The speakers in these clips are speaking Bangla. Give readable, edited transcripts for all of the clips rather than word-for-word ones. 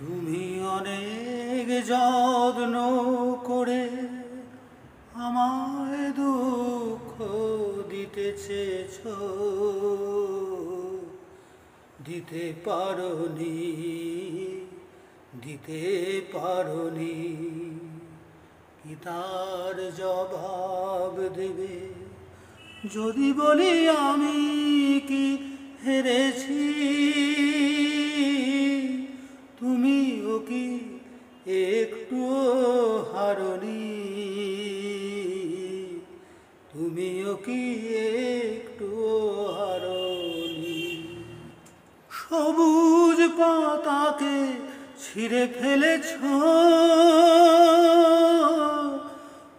তুমি অনেক যত্ন করে আমায় দুঃখ দিতে চেয়েছ, দিতে পারোনি, দিতে পারোনি। কি তার জবাব দেবে যদি বলি আমি কি হেরেছি? তুমিও কি একটুও হারনি? তুমিও কি একটুও হারনি? সবুজ পাতাকে ছিঁড়ে ফেলেছ,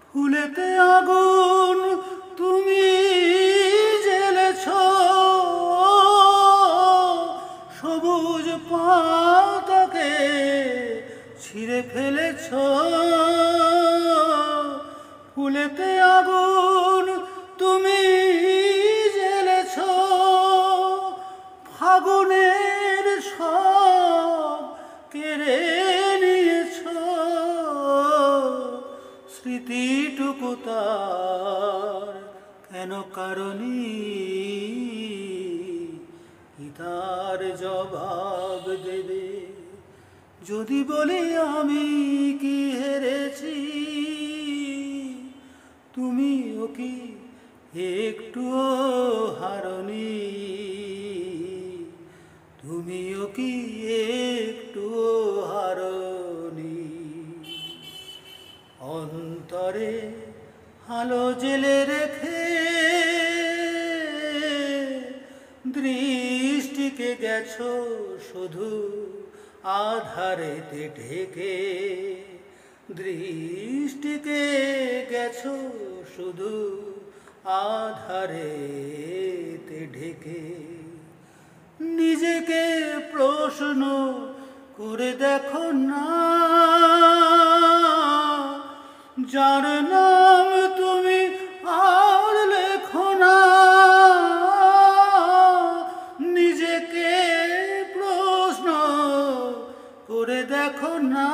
ফুলেতে আগুন তুমি জ্বেলেছ। সবুজ পাতাকে ছিঁড়ে ফেলেছ, ফুলেতে আগুন তুমি জ্বেলেছ। ফাগুনের সব কেড়ে নিয়েছ, স্মৃতিটুকু তার কেন কারণি? কি তার জবাব দেবে যদি বলি আমি কি হেরেছি? তুমিও কি একটুও হারনি? তুমিও কি একটুও হারনি? অন্তরে আলো জেলে রেখে দৃষ্টিকে গেছো শুধু আধারেতে ঢেকে। দৃষ্টিকে গেছো শুধু আধারেতে ঢেকে। নিজেকে প্রশ্ন করে দেখো না, যার নাম তুমি আর লেখো না। নিজেকে প্রশ্ন করে দেখো না,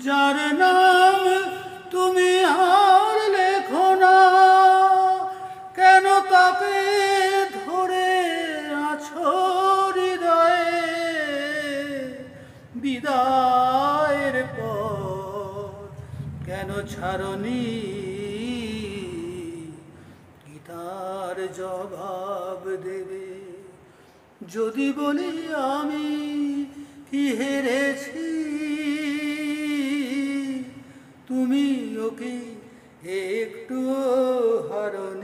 যার নাম তুমি আর লেখো না। কেন তাকে ধরে আছো হৃদয়ে? বিদায়ের পর কেন ছাড়নি? কি তার জবাব দেবে যদি বলি আমি কি হেরেছি? তুমিও কি একটুও হারনি?